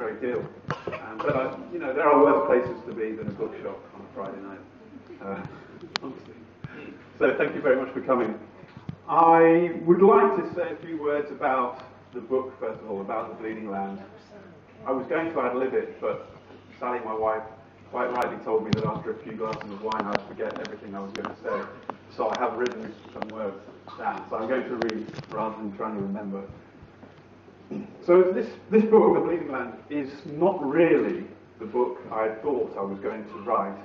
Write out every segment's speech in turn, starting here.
great deal. But you know, there are worse places to be than a bookshop on a Friday night. Honestly. So thank you very much for coming. I would like to say a few words about the book, first of all, about The Bleeding Land. I was going to ad-lib it, but Sally, my wife, quite rightly told me that after a few glasses of wine I'd forget everything I was going to say. So I have written some words down, so I'm going to read rather than trying to remember. So this book, The Bleeding Land, is not really the book I thought I was going to write.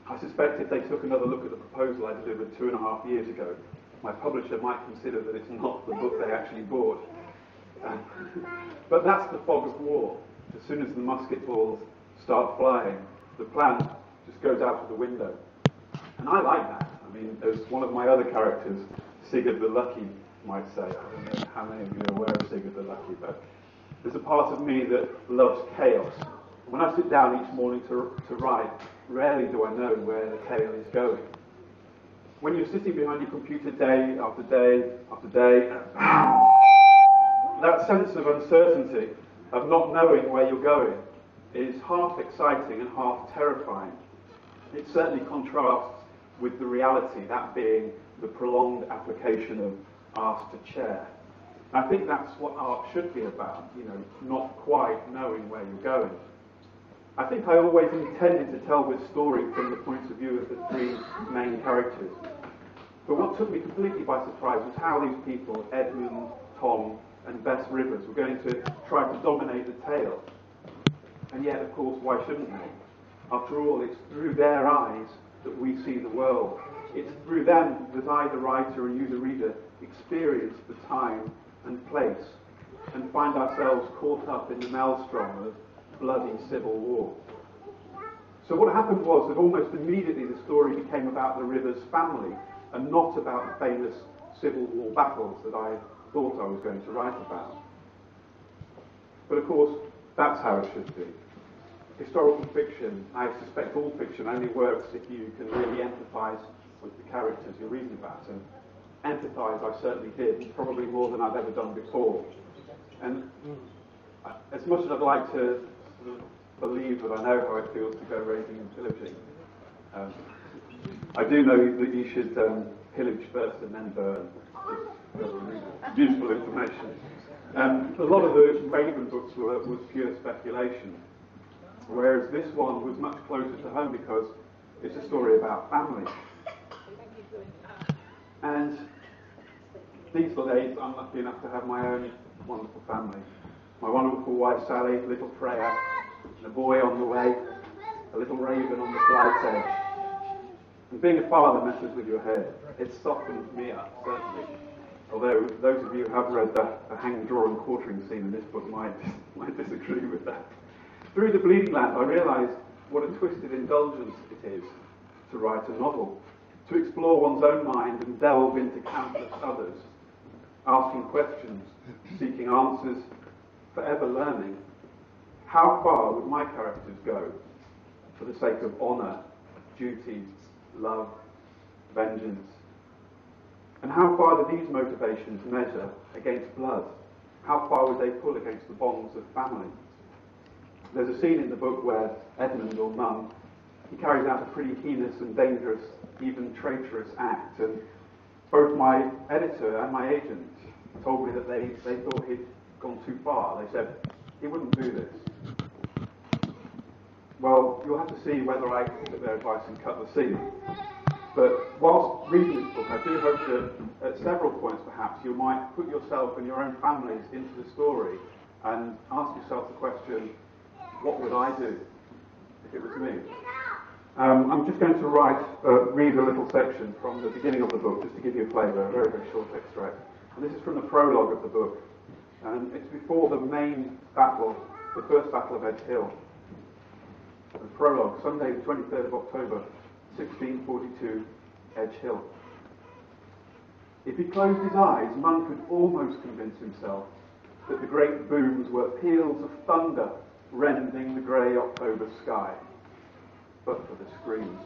I suspect if they took another look at the proposal I delivered 2.5 years ago, my publisher might consider that it's not the book they actually bought. But that's the fog of war. As soon as the musket balls start flying, the plan just goes out of the window. And I like that. I mean, as one of my other characters, Sigurd the Lucky, might say, I don't know how many of you are aware of Sigurd the Lucky, but there's a part of me that loves chaos. When I sit down each morning to write, rarely do I know where the tale is going. When you're sitting behind your computer day after day after day, that sense of uncertainty, of not knowing where you're going, is half exciting and half terrifying. It certainly contrasts with the reality, that being the prolonged application of arse to chair. I think that's what art should be about, you know, not quite knowing where you're going. I think I always intended to tell this story from the point of view of the three main characters. But what took me completely by surprise was how these people, Edmund, Tom, and Bess Rivers, were going to try to dominate the tale. And yet, of course, why shouldn't they? After all, it's through their eyes that we see the world. It's through them that I, the writer, and you, the reader, experience the time and place and find ourselves caught up in the maelstrom of bloody civil war. So what happened was that almost immediately the story became about the Rivers family and not about the famous Civil War battles that I thought I was going to write about. But of course, that's how it should be. Historical fiction, I suspect all fiction, only works if you can really empathise with the characters you're reading about. And empathise I certainly did, probably more than I've ever done before. And as much as I'd like to believe that I know how it feels to go raiding and pillaging, I do know that you should pillage first and then burn. It's useful information. A lot of the Raven books was pure speculation, whereas this one was much closer to home because it's a story about family. And these days I'm lucky enough to have my own wonderful family. My wonderful wife Sally, little Freya, and a boy on the way, a little raven on the flight's edge. And being a father messes with your head. It softens me up, certainly. Although those of you who have read the hang, draw and quartering scene in this book might disagree with that. Through The Bleeding Land, I realised what a twisted indulgence it is to write a novel, to explore one's own mind and delve into countless others, asking questions, seeking answers, forever learning. How far would my characters go for the sake of honour, duty, love, vengeance? And how far do these motivations measure against blood? How far would they pull against the bonds of family? There's a scene in the book where Edmund, or Mum, he carries out a pretty heinous and dangerous, even traitorous act, and both my editor and my agent told me that they thought he'd gone too far. They said, he wouldn't do this. Well, you'll have to see whether I took their advice and cut the scene. But whilst reading this book, I do hope that at several points perhaps you might put yourself and your own families into the story and ask yourself the question, what would I do if it was me? I'm just going to read a little section from the beginning of the book, just to give you a flavour, a very, very short extract. And this is from the prologue of the book. And it's before the main battle, the first battle of Edge Hill. The prologue, Sunday the 23rd of October, 1642, Edge Hill. If he closed his eyes, Munn could almost convince himself that the great booms were peals of thunder rending the grey October sky. But for the screams.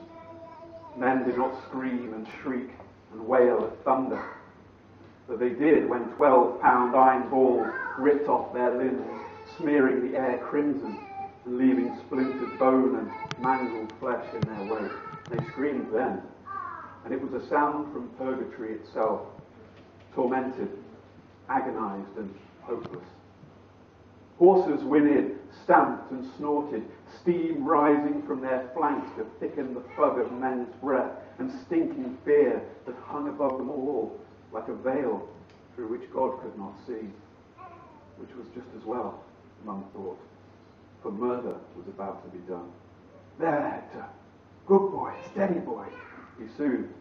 Men did not scream and shriek and wail at thunder. But they did when 12-pound iron balls ripped off their limbs, smearing the air crimson and leaving splintered bone and mangled flesh in their wake. They screamed then, and it was a sound from purgatory itself, tormented, agonized and hopeless. Horses whinnied, stamped and snorted, steam rising from their flanks to thicken the fug of men's breath, and stinking fear that hung above them all like a veil through which God could not see, which was just as well, Mum thought, for murder was about to be done. There, Hector, good boy, steady boy, he soothed,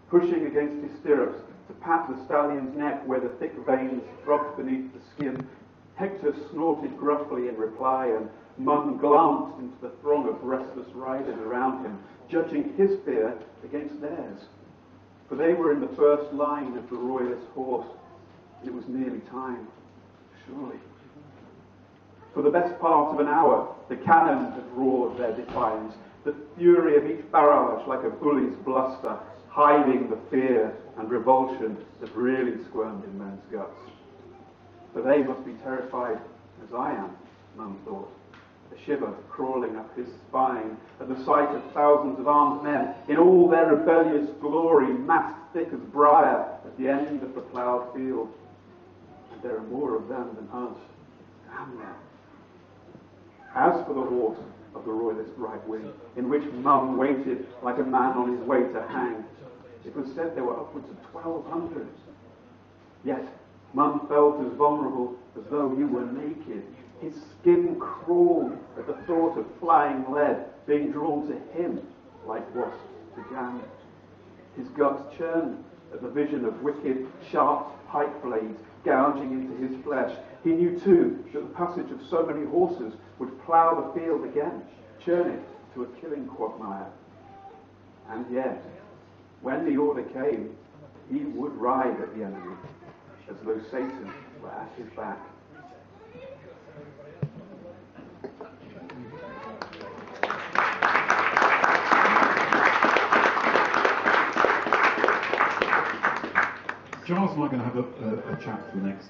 pushing against his stirrups to pat the stallion's neck where the thick veins throbbed beneath the skin. Hector snorted gruffly in reply, and Mum glanced into the throng of restless riders around him, judging his fear against theirs. For they were in the first line of the royalist horse, and it was nearly time, surely. For the best part of an hour, the cannon had roared their defiance, the fury of each barrage like a bully's bluster, hiding the fear and revulsion that really squirmed in men's guts. For they must be terrified as I am, Mum thought, a shiver crawling up his spine at the sight of thousands of armed men in all their rebellious glory, massed thick as briar at the end of the ploughed field. And there are more of them than us. Damn them. As for the horse of the royalist right wing, in which Mum waited like a man on his way to hang, it was said there were upwards of 1,200. Yet Mum felt as vulnerable as though he were naked. His skin crawled at the thought of flying lead being drawn to him like wasps to jam. His guts churned at the vision of wicked, sharp pike blades gouging into his flesh. He knew too that the passage of so many horses would plough the field again, churn it to a killing quagmire. And yet, when the order came, he would ride at the enemy, as though Satan were at his back. Giles and I are going to have a chat for the next